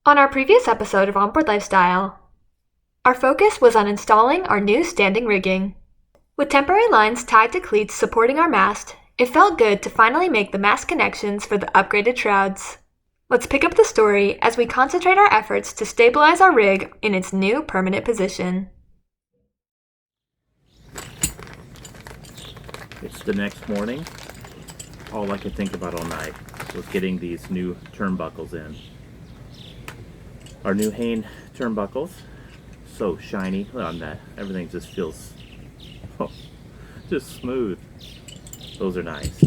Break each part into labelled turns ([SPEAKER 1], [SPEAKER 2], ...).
[SPEAKER 1] On our previous episode of Onboard Lifestyle, our focus was on installing our new standing rigging. With temporary lines tied to cleats supporting our mast, it felt good to finally make the mast connections for the upgraded shrouds. Let's pick up the story as we concentrate our efforts to stabilize our rig in its new permanent position.
[SPEAKER 2] It's the next morning. All I could think about all night was getting these new turnbuckles in. Our new Hain turnbuckles, so shiny. Look on that. Everything just feels just smooth. Those are nice.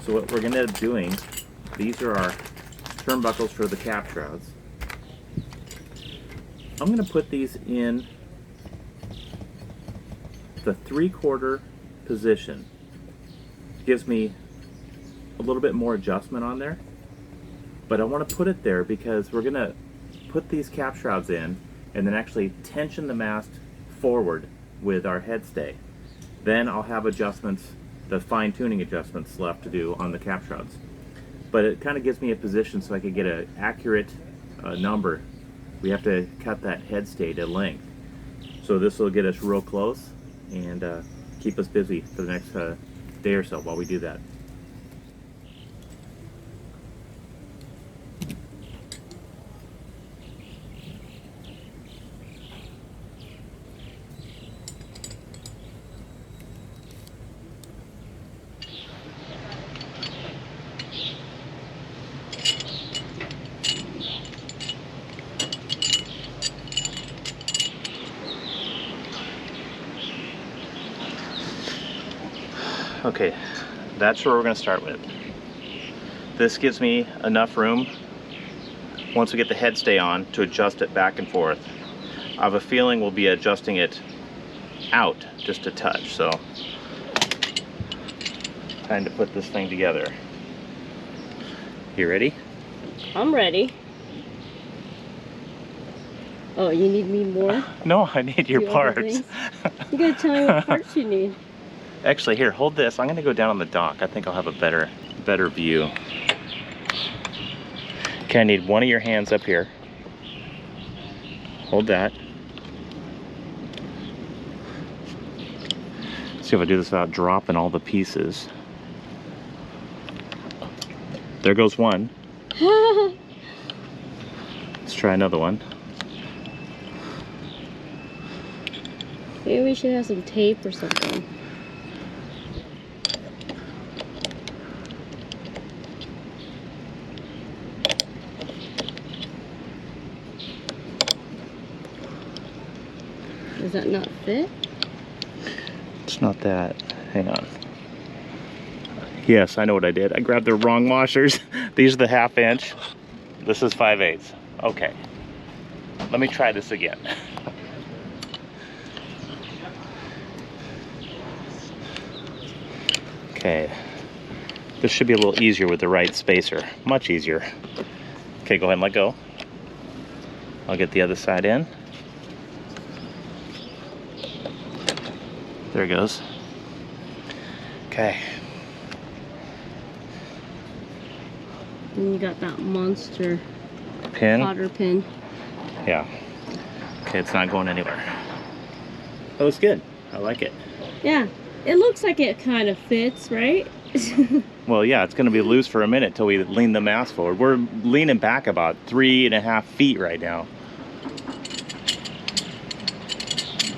[SPEAKER 2] So what we're going to end up doing, these are our turnbuckles for the cap shrouds. I'm going to put these in the 3/4 position. Gives me a little bit more adjustment on there, but I want to put it there because we're going to put these cap shrouds in and then actually tension the mast forward with our headstay. Then I'll have adjustments, the fine-tuning adjustments left to do on the cap shrouds. But it kind of gives me a position so I can get an accurate number. We have to cut that headstay to length. So this will get us real close and keep us busy for the next day or so while we do that. Okay, that's where we're going to start with. This gives me enough room, once we get the headstay on, to adjust it back and forth. I have a feeling we'll be adjusting it out just a touch, so time to put this thing together. You ready?
[SPEAKER 3] I'm ready. Oh, you need me more?
[SPEAKER 2] No, I need your parts.
[SPEAKER 3] You gotta tell me what parts you need.
[SPEAKER 2] Actually, here, hold this. I'm going to go down on the dock. I think I'll have a better view. Okay, I need one of your hands up here. Hold that. See if I do this without dropping all the pieces. There goes one. Let's try another one.
[SPEAKER 3] Maybe we should have some tape or something. Does that not fit?
[SPEAKER 2] It's not that. Hang on. Yes, I know what I did. I grabbed the wrong washers. These are the 1/2 inch. This is 5/8. Okay. Let me try this again. Okay. This should be a little easier with the right spacer. Much easier. Okay, go ahead and let go. I'll get the other side in. There it goes. Okay.
[SPEAKER 3] And you got that monster
[SPEAKER 2] Pin?
[SPEAKER 3] cotter pin.
[SPEAKER 2] Yeah. Okay, it's not going anywhere. That looks good. I like it.
[SPEAKER 3] Yeah, it looks like it kind of fits, right?
[SPEAKER 2] Well, yeah, it's going to be loose for a minute till we lean the mast forward. We're leaning back about 3.5 feet right now.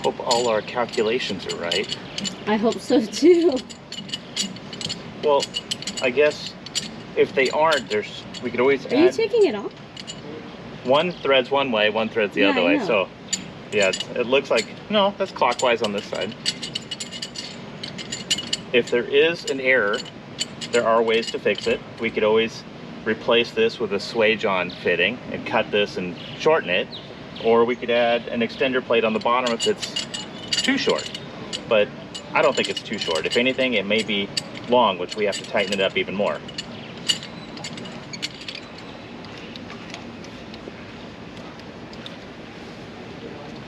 [SPEAKER 2] Hope all our calculations are right.
[SPEAKER 3] I hope so too.
[SPEAKER 2] Well, I guess if they aren't, we could always
[SPEAKER 3] Are you
[SPEAKER 2] add.
[SPEAKER 3] taking it off?
[SPEAKER 2] One thread's one way, one thread's the other
[SPEAKER 3] I
[SPEAKER 2] way.
[SPEAKER 3] know.
[SPEAKER 2] So, yeah, it looks like, no, that's clockwise on this side. If there is an error, there are ways to fix it. We could always replace this with a swage-on fitting and cut this and shorten it. Or we could add an extender plate on the bottom if it's too short. But I don't think it's too short. If anything, it may be long, which we have to tighten it up even more.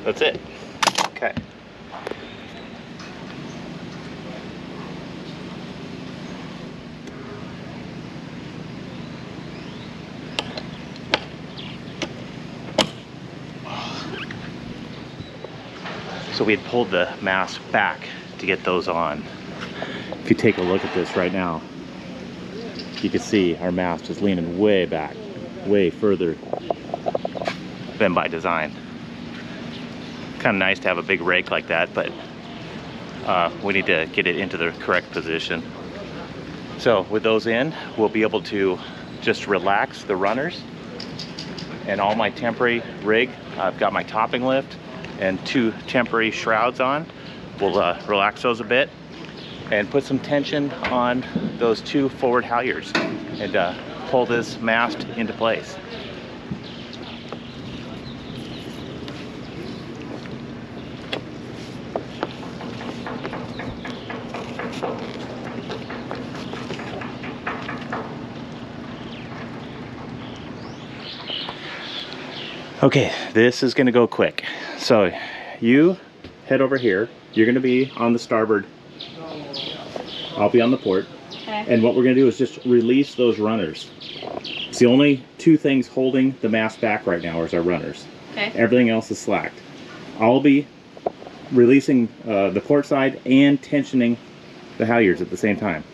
[SPEAKER 2] That's it. Okay. So we had pulled the mast back to get those on. If you take a look at this right now, you can see our mast is leaning way back, way further than by design. Kind of nice to have a big rake like that, but we need to get it into the correct position. So with those in, we'll be able to just relax the runners and all my temporary rig. I've got my topping lift and 2 temporary shrouds on. We'll relax those a bit and put some tension on those 2 forward halyards and pull this mast into place. Okay, this is gonna go quick. So you head over here. You're gonna be on the starboard. I'll be on the port.
[SPEAKER 3] Okay.
[SPEAKER 2] And what we're gonna do is just release those runners. It's the only 2 things holding the mast back right now is our runners.
[SPEAKER 3] Okay.
[SPEAKER 2] Everything else is slacked. I'll be releasing the port side and tensioning the halyards at the same time.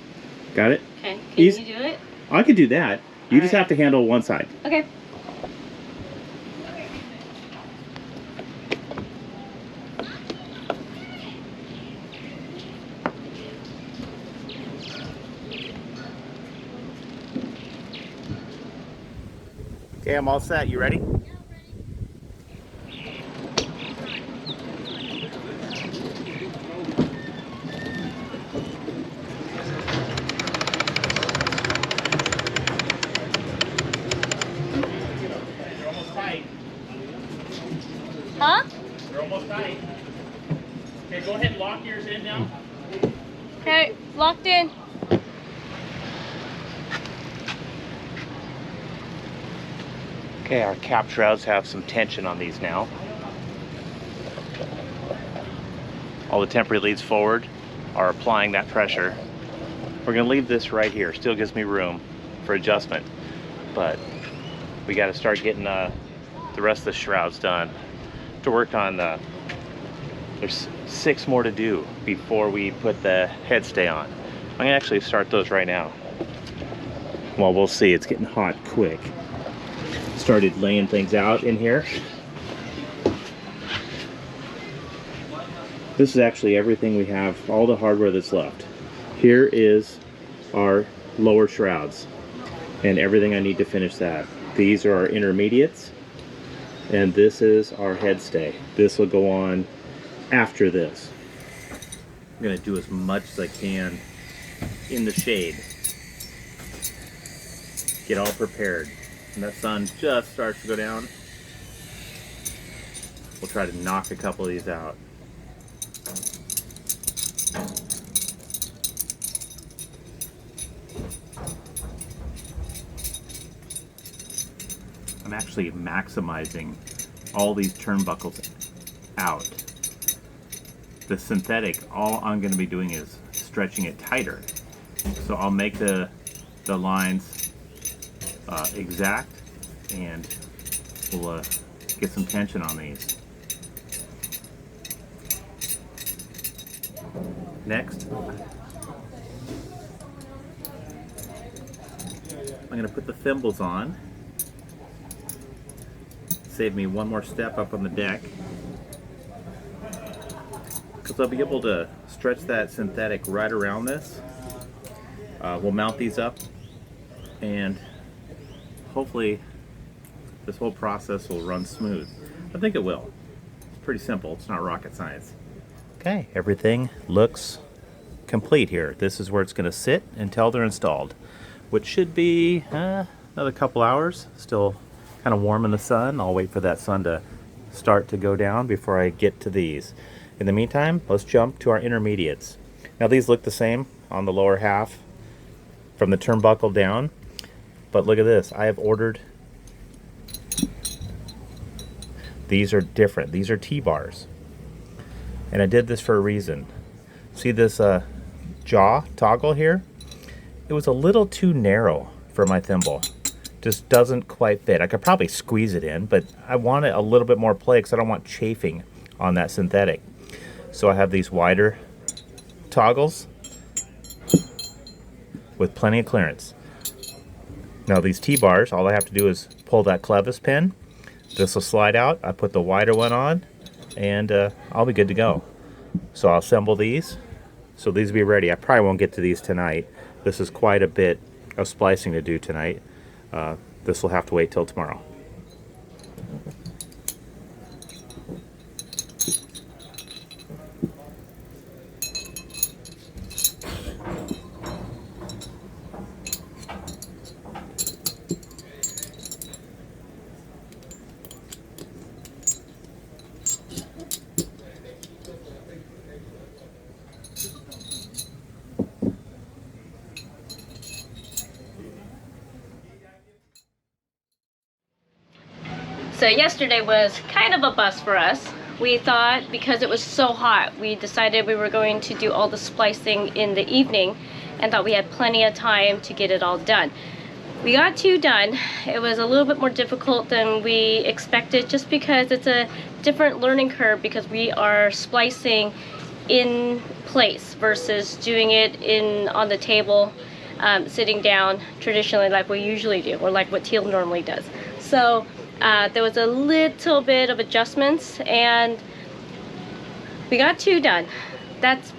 [SPEAKER 2] Got it?
[SPEAKER 3] Okay. Can
[SPEAKER 2] Easy.
[SPEAKER 3] you do it?
[SPEAKER 2] I could do that. You just
[SPEAKER 3] right.
[SPEAKER 2] have to handle one side.
[SPEAKER 3] Okay.
[SPEAKER 2] Okay, I'm all set. You ready? You're almost tight.
[SPEAKER 3] Huh?
[SPEAKER 2] You're almost tight. Okay, go ahead and lock yours in now.
[SPEAKER 3] Okay, locked in.
[SPEAKER 2] Okay, our cap shrouds have some tension on these now. All the temporary leads forward are applying that pressure. We're gonna leave this right here. Still gives me room for adjustment, but we gotta start getting the rest of the shrouds done. To work on there's 6 more to do before we put the headstay on. I'm gonna actually start those right now. Well, we'll see. It's getting hot quick. Started laying things out in here. This is actually everything we have, all the hardware that's left. Here is our lower shrouds and everything I need to finish that. These are our intermediates and this is our headstay. This will go on after this. I'm going to do as much as I can in the shade. Get all prepared. When that sun just starts to go down, we'll try to knock a couple of these out. I'm actually maximizing all these turnbuckles out. The synthetic, all I'm going to be doing is stretching it tighter. So I'll make the lines exact, and we'll get some tension on these. Next, I'm going to put the thimbles on. Save me one more step up on the deck, because I'll be able to stretch that synthetic right around this. We'll mount these up, and hopefully this whole process will run smooth. I think it will. It's pretty simple. It's not rocket science. Okay, everything looks complete here. This is where it's going to sit until they're installed, which should be another couple hours. Still kind of warm in the sun. I'll wait for that sun to start to go down before I get to these. In the meantime, let's jump to our intermediates. Now these look the same on the lower half from the turnbuckle down, but look at this. I have ordered, these are different. These are T-bars, and I did this for a reason. See this jaw toggle here? It was a little too narrow for my thimble. Just doesn't quite fit. I could probably squeeze it in, but I want it a little bit more play because I don't want chafing on that synthetic. So I have these wider toggles with plenty of clearance. Now these T-bars, all I have to do is pull that clevis pin. This will slide out. I put the wider one on, and I'll be good to go. So I'll assemble these. So these will be ready. I probably won't get to these tonight. This is quite a bit of splicing to do tonight. This will have to wait till tomorrow.
[SPEAKER 3] So yesterday was kind of a bust for us. We thought because it was so hot, we decided we were going to do all the splicing in the evening and thought we had plenty of time to get it all done. We got 2 done. It was a little bit more difficult than we expected just because it's a different learning curve because we are splicing in place versus doing it on the table, sitting down traditionally like we usually do, or like what Teal normally does. So there was a little bit of adjustments and we got 2 done. That's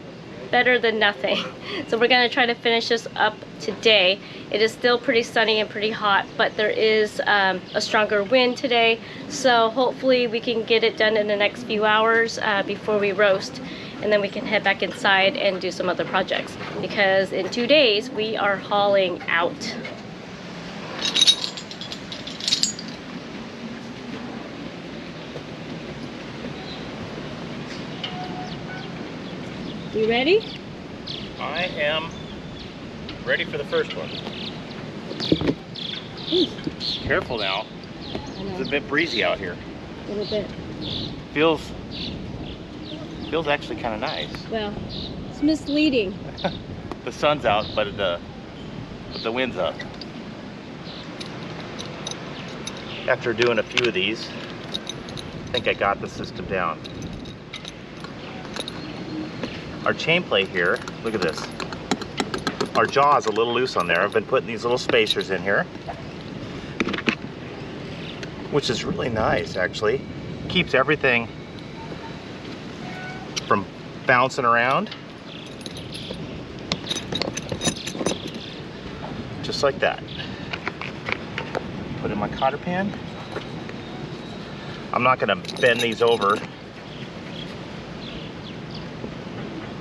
[SPEAKER 3] better than nothing. So we're gonna try to finish this up today. It is still pretty sunny and pretty hot, but there is a stronger wind today. So hopefully we can get it done in the next few hours before we roast. And then we can head back inside and do some other projects. Because in 2 days, we are hauling out. You ready?
[SPEAKER 2] I am ready for the first one. Careful now. It's a bit breezy out here.
[SPEAKER 3] A little bit.
[SPEAKER 2] Feels actually kind of nice.
[SPEAKER 3] Well, it's misleading.
[SPEAKER 2] The sun's out, but the wind's up. After doing a few of these, I think I got the system down. Our chain plate here, look at this. Our jaw is a little loose on there. I've been putting these little spacers in here, which is really nice actually. Keeps everything from bouncing around. Just like that. Put in my cotter pan. I'm not gonna bend these over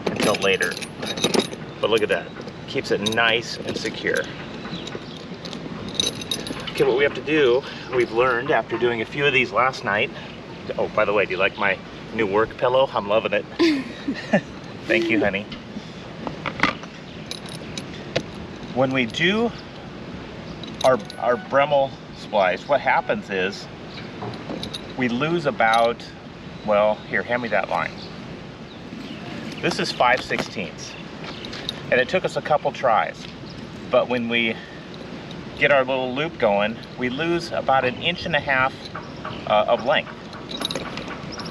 [SPEAKER 2] until later. But look at that. Keeps it nice and secure. Okay, what we have to do, we've learned after doing a few of these last night. Oh, by the way, do you like my new work pillow? I'm loving it. Thank you, honey. When we do our Bremel splice, what happens is we lose about, well, here, hand me that line. This is 5/16, and it took us a couple tries, but when we get our little loop going, we lose about 1.5 inches of length.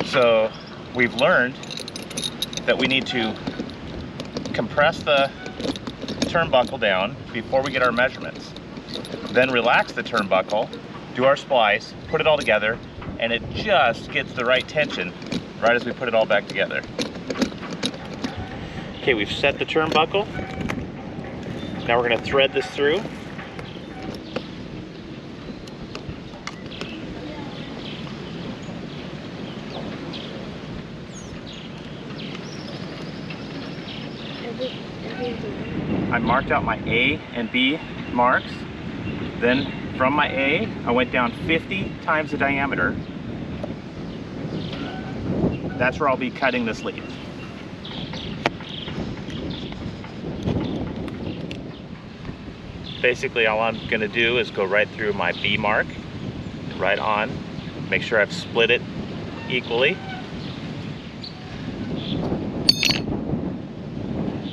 [SPEAKER 2] So we've learned that we need to compress the turnbuckle down before we get our measurements, then relax the turnbuckle, do our splice, put it all together, and it just gets the right tension right as we put it all back together. Okay, we've set the turnbuckle. Now we're going to thread this through. I marked out my A and B marks. Then from my A, I went down 50 times the diameter. That's where I'll be cutting this leaf. Basically, all I'm going to do is go right through my B mark, right on. Make sure I've split it equally.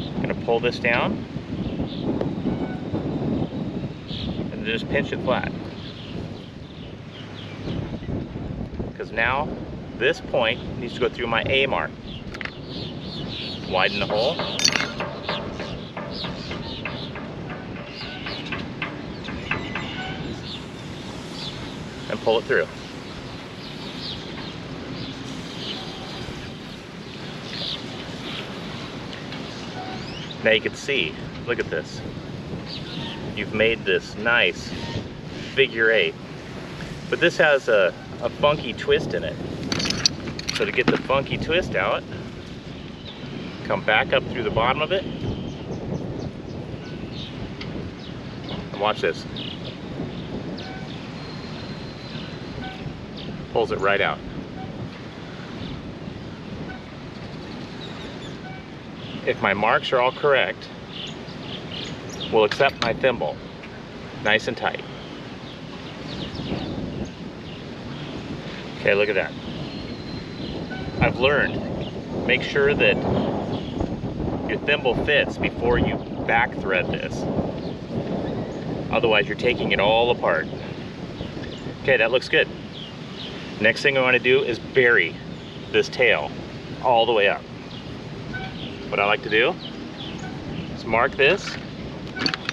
[SPEAKER 2] I'm going to pull this down and just pinch it flat. Because now this point needs to go through my A mark. Widen the hole. And pull it through. Now you can see, look at this. You've made this nice figure 8. But this has a funky twist in it. So to get the funky twist out, come back up through the bottom of it. And watch this. Pulls it right out. If my marks are all correct, we'll accept my thimble nice and tight. Okay, look at that. I've learned, make sure that your thimble fits before you back thread this. Otherwise you're taking it all apart. Okay, that looks good. Next thing I want to do is bury this tail all the way up. What I like to do is mark this.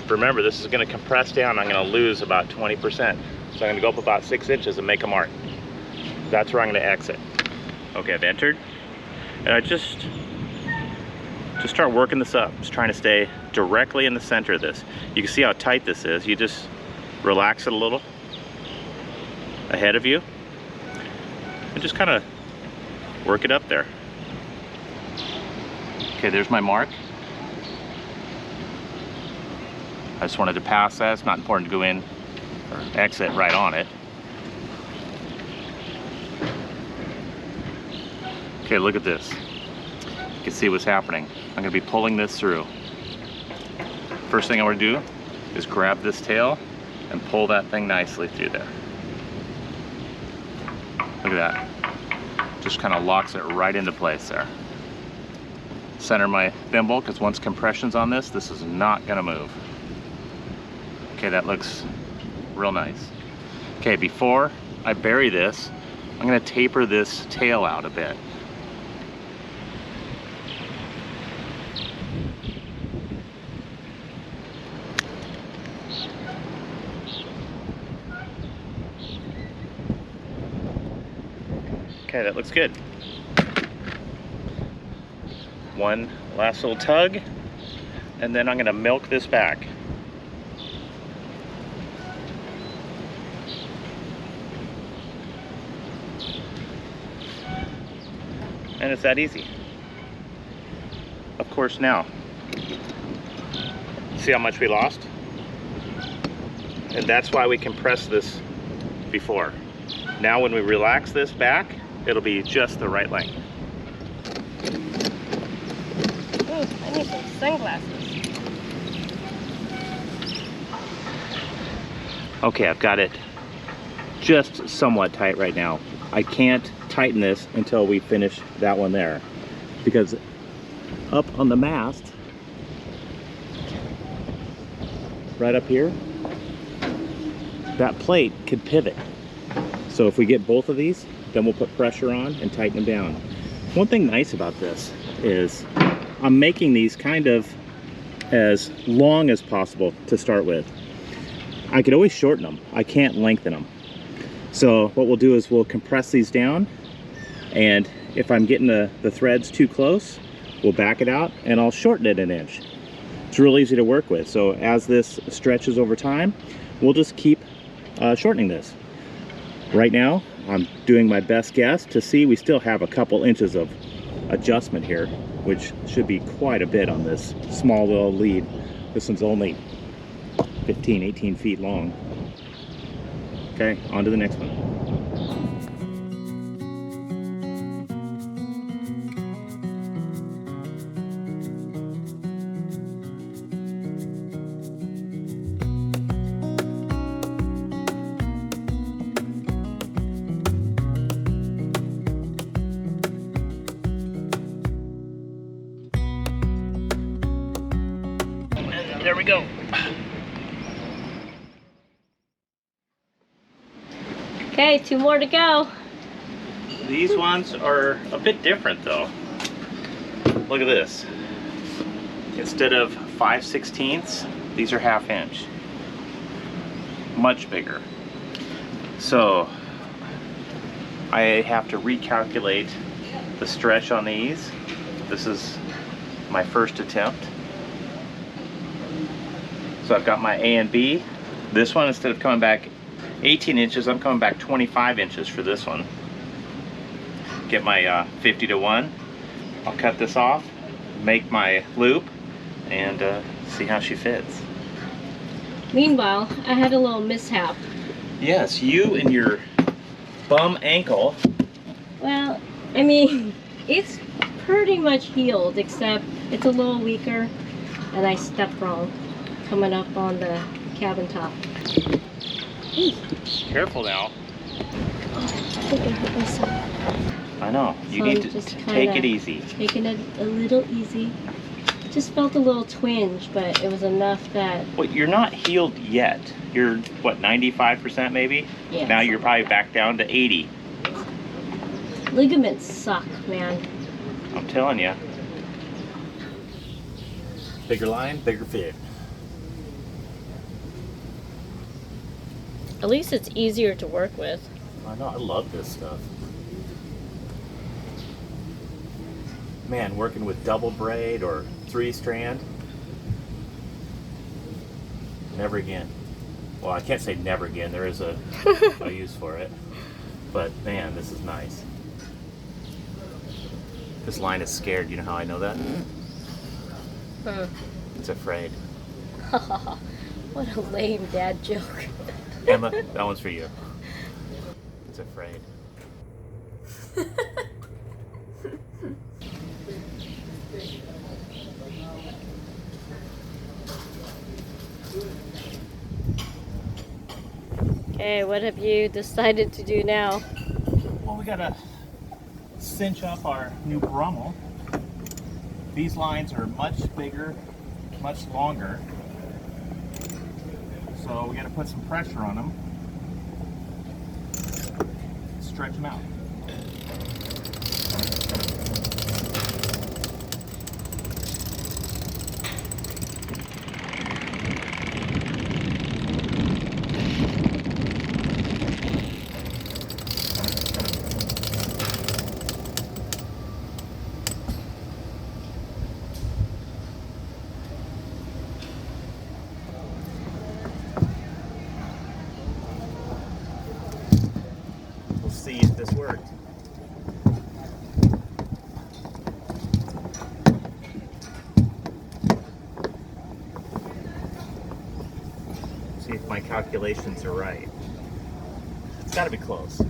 [SPEAKER 2] Remember, this is going to compress down. I'm going to lose about 20%. So I'm going to go up about 6 inches and make a mark. That's where I'm going to exit. Okay, I've entered. And I just start working this up. Just trying to stay directly in the center of this. You can see how tight this is. You just relax it a little ahead of you. And just kind of work it up there. Okay, there's my mark. I just wanted to pass that. It's not important to go in or exit right on it. Okay, look at this. You can see what's happening. I'm going to be pulling this through. First thing I want to do is grab this tail and pull that thing nicely through there. Look at that. Just kind of locks it right into place there. Center my thimble, because once compression's on this, this is not going to move. Okay, that looks real nice. Okay, before I bury this, I'm going to taper this tail out a bit. Okay, that looks good. One last little tug, and then I'm going to milk this back. And it's that easy. Of course, now, see how much we lost? And that's why we compressed this before. Now when we relax this back, it'll be just the right length.
[SPEAKER 3] Ooh, I need some sunglasses.
[SPEAKER 2] Okay, I've got it just somewhat tight right now. I can't tighten this until we finish that one there, because up on the mast, right up here, that plate could pivot. So if we get both of these, then we'll put pressure on and tighten them down. One thing nice about this is I'm making these kind of as long as possible to start with. I could always shorten them. I can't lengthen them. So what we'll do is we'll compress these down, and if I'm getting the threads too close, we'll back it out and I'll shorten it an inch. It's real easy to work with. So as this stretches over time, we'll just keep shortening this. Right now, I'm doing my best guess to see we still have a couple inches of adjustment here, which should be quite a bit on this small little lead. This one's only 15, 18 feet long. Okay, on to the next one. There we go.
[SPEAKER 3] Okay, 2 more to go.
[SPEAKER 2] These ones are a bit different though. look at this. Instead of 5/16, these are 1/2 inch. Much bigger. So I have to recalculate the stretch on these. This is my first attempt. So I've got my A and B. This one, instead of coming back 18 inches, I'm coming back 25 inches for this one. Get my 50-to-1. I'll cut this off, make my loop, and see how she fits.
[SPEAKER 3] Meanwhile, I had a little mishap.
[SPEAKER 2] Yes, you and your bum ankle.
[SPEAKER 3] Well, I mean, it's pretty much healed, except it's a little weaker, and I stepped wrong coming up on the cabin top. Hey.
[SPEAKER 2] Careful now.
[SPEAKER 3] I think I hurt myself.
[SPEAKER 2] I know. You
[SPEAKER 3] So
[SPEAKER 2] need
[SPEAKER 3] I'm
[SPEAKER 2] to
[SPEAKER 3] just
[SPEAKER 2] take it easy.
[SPEAKER 3] Taking it a little easy. Just felt a little twinge, but it was enough that...
[SPEAKER 2] Well, you're not healed yet. You're, what, 95% maybe?
[SPEAKER 3] Yeah,
[SPEAKER 2] Now you're probably back down to 80.
[SPEAKER 3] Ligaments suck, man.
[SPEAKER 2] I'm telling you. Bigger line, bigger fit.
[SPEAKER 3] At least it's easier to work with.
[SPEAKER 2] I know, I love this stuff. Man, working with double braid or 3-strand, never again. Well, I can't say never again. There is a use for it. But man, this is nice. This line is scared. You know how I know that? It's afraid.
[SPEAKER 3] What a lame dad joke.
[SPEAKER 2] Emma, that one's for you. It's afraid.
[SPEAKER 3] Okay, what have you decided to do now?
[SPEAKER 2] Well, we gotta cinch up our new Brummel. These lines are much bigger, much longer. So we gotta put some pressure on them. Stretch them out. See if this worked. See if my calculations are right. It's got to be close.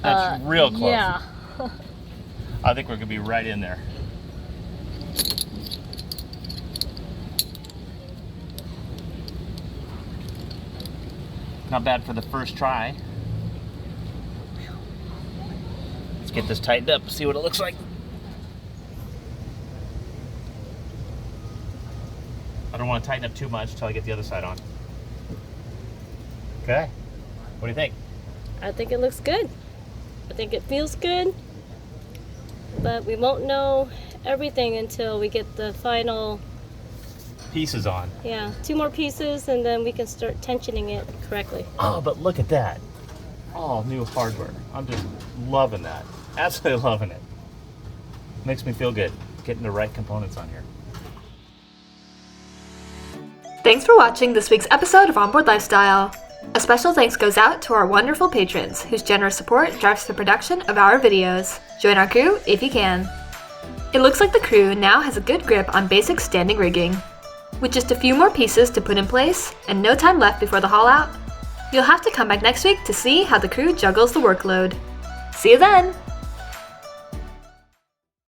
[SPEAKER 2] That's real close.
[SPEAKER 3] Yeah.
[SPEAKER 2] I think we're going to be right in there. Not bad for the first try. Let's get this tightened up and see what it looks like. I don't want to tighten up too much until I get the other side on. Okay. What do you think?
[SPEAKER 3] I think it looks good. I think it feels good. But we won't know everything until we get the final...
[SPEAKER 2] Pieces on.
[SPEAKER 3] Yeah, 2 more pieces and then we can start tensioning it correctly.
[SPEAKER 2] Oh, but look at that. All new hardware. I'm just loving that. Absolutely loving it. Makes me feel good getting the right components on here.
[SPEAKER 1] Thanks for watching this week's episode of Onboard Lifestyle. A special thanks goes out to our wonderful patrons whose generous support drives the production of our videos. Join our crew if you can. It looks like the crew now has a good grip on basic standing rigging. With just a few more pieces to put in place and no time left before the haul out, you'll have to come back next week to see how the crew juggles the workload. See you then!